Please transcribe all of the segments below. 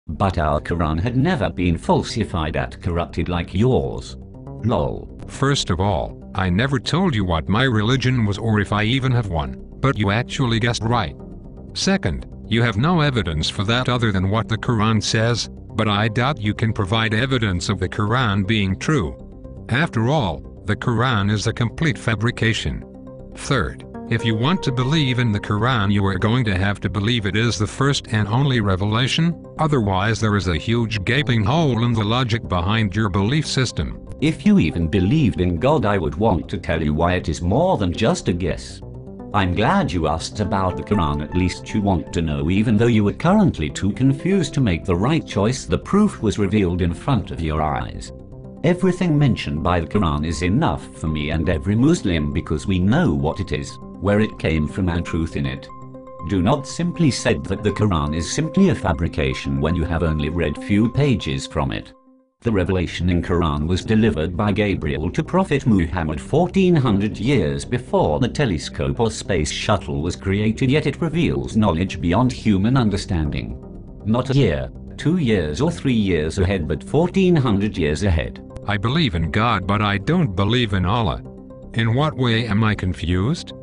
But our Quran had never been falsified or corrupted like yours. Lol. First of all, I never told you what my religion was or if I even have one, but you actually guessed right. Second, you have no evidence for that other than what the Quran says, but I doubt you can provide evidence of the Quran being true. After all, the Quran is a complete fabrication. Third, if you want to believe in the Quran, you are going to have to believe it is the first and only revelation, otherwise there is a huge gaping hole in the logic behind your belief system. If you even believed in God, I would want to tell you why it is more than just a guess. I'm glad you asked about the Quran, at least you want to know even though you are currently too confused to make the right choice. The proof was revealed in front of your eyes. Everything mentioned by the Quran is enough for me and every Muslim because we know what it is, where it came from and truth in it. Do not simply say that the Quran is simply a fabrication when you have only read few pages from it. The revelation in Quran was delivered by Gabriel to Prophet Muhammad 1400 years before the telescope or space shuttle was created, yet it reveals knowledge beyond human understanding. Not a year, 2 years or 3 years ahead, but 1400 years ahead. I believe in God, but I don't believe in Allah. In what way am I confused?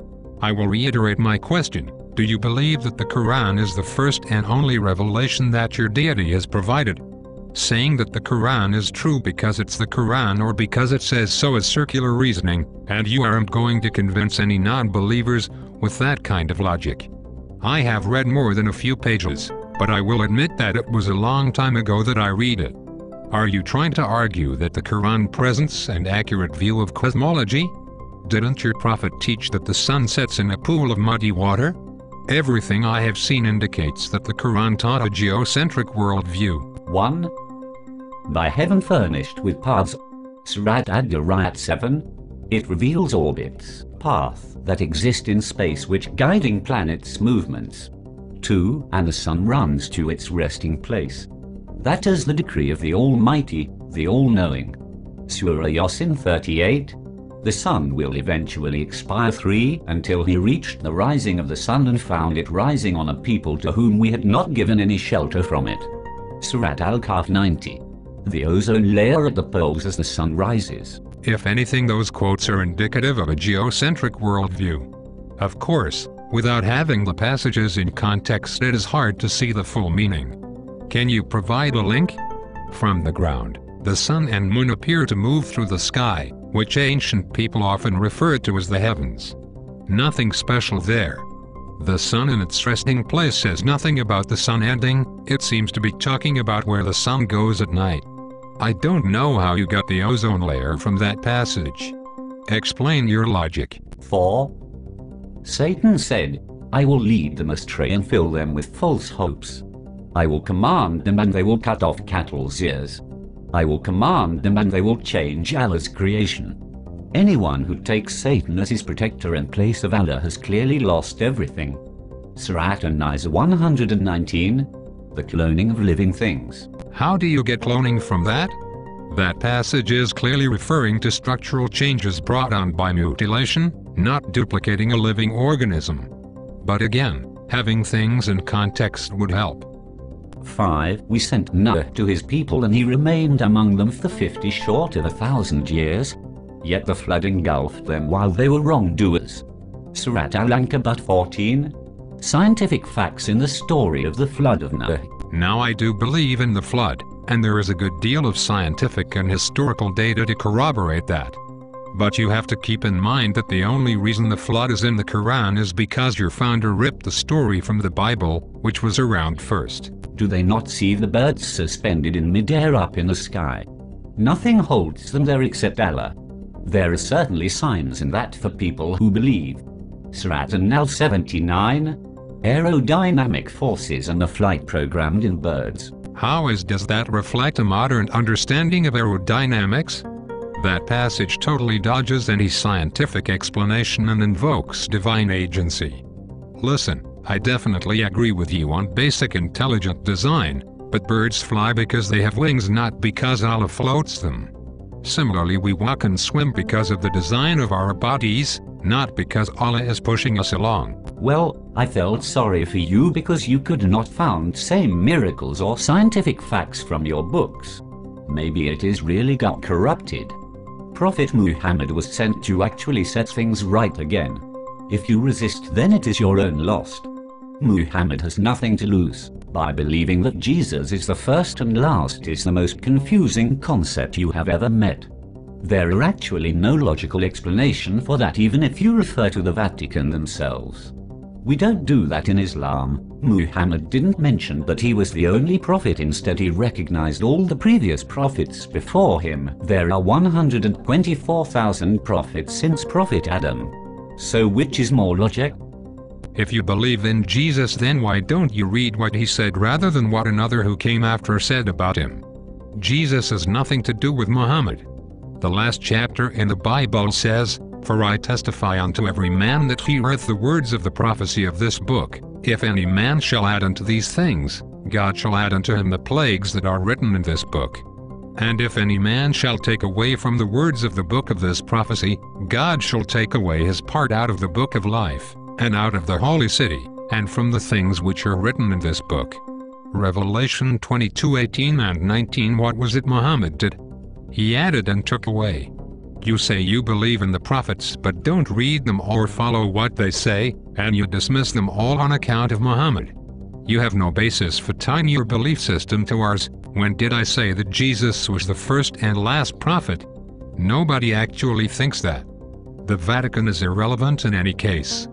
I will reiterate my question. Do you believe that the Quran is the first and only revelation that your deity has provided? Saying that the Quran is true because it's the Quran or because it says so is circular reasoning, and you aren't going to convince any non-believers with that kind of logic. I have read more than a few pages, but I will admit that it was a long time ago that I read it. Are you trying to argue that the Quran presents an accurate view of cosmology? Didn't your prophet teach that the sun sets in a pool of muddy water? Everything I have seen indicates that the Quran taught a geocentric worldview. 1. By heaven furnished with paths. Surat Ad-Dariyat 7. It reveals orbits, paths that exist in space which guiding planets' movements. 2. And the sun runs to its resting place. That is the decree of the Almighty, the All-Knowing. Surah Yasin 38. The sun will eventually expire. 3. Until he reached the rising of the sun and found it rising on a people to whom we had not given any shelter from it. Surat Al-Kahf 90. The ozone layer at the poles as the sun rises. If anything, those quotes are indicative of a geocentric worldview. Of course, without having the passages in context, it is hard to see the full meaning. Can you provide a link? From the ground, the sun and moon appear to move through the sky, which ancient people often referred to as the heavens. Nothing special there. The sun in its resting place says nothing about the sun ending. It seems to be talking about where the sun goes at night. I don't know how you got the ozone layer from that passage. Explain your logic. 4. Satan said, I will lead them astray and fill them with false hopes. I will command them and they will cut off cattle's ears. I will command them and they will change Allah's creation. Anyone who takes Satan as his protector in place of Allah has clearly lost everything. Surat An-Nisa 119. The cloning of living things. How do you get cloning from that? That passage is clearly referring to structural changes brought on by mutilation, not duplicating a living organism. But again, having things in context would help. 5. We sent Noah to his people and he remained among them for 50 short of 1,000 years. Yet the flood engulfed them while they were wrongdoers. Surat Al-Ankabut 14. Scientific facts in the story of the flood of Noah. Now I do believe in the flood, and there is a good deal of scientific and historical data to corroborate that. But you have to keep in mind that the only reason the flood is in the Quran is because your founder ripped the story from the Bible, which was around first. Do they not see the birds suspended in midair up in the sky? Nothing holds them there except Allah. There are certainly signs in that for people who believe. Surat An-Nahl 79. Aerodynamic forces and the flight programmed in birds. How does that reflect a modern understanding of aerodynamics? That passage totally dodges any scientific explanation and invokes divine agency. Listen, I definitely agree with you on basic intelligent design, but birds fly because they have wings, not because Allah floats them. Similarly, we walk and swim because of the design of our bodies, not because Allah is pushing us along. Well, I felt sorry for you because you could not found same miracles or scientific facts from your books. Maybe it is really got corrupted. Prophet Muhammad was sent to actually set things right again. If you resist, then it is your own loss. Muhammad has nothing to lose. By believing that Jesus is the first and last is the most confusing concept you have ever met. There are actually no logical explanation for that, even if you refer to the Vatican themselves. We don't do that in Islam. Muhammad didn't mention that he was the only prophet, instead he recognized all the previous prophets before him. There are 124,000 prophets since Prophet Adam. So which is more logic? If you believe in Jesus, then why don't you read what he said rather than what another who came after said about him? Jesus has nothing to do with Muhammad. The last chapter in the Bible says, "For I testify unto every man that heareth the words of the prophecy of this book, if any man shall add unto these things, God shall add unto him the plagues that are written in this book. And if any man shall take away from the words of the book of this prophecy, God shall take away his part out of the book of life, and out of the holy city, and from the things which are written in this book." Revelation 22:18 and 19. What was it Muhammad did? He added and took away. You say you believe in the prophets but don't read them or follow what they say, and you dismiss them all on account of Muhammad. You have no basis for tying your belief system to ours. When did I say that Jesus was the first and last prophet? Nobody actually thinks that. The Vatican is irrelevant in any case.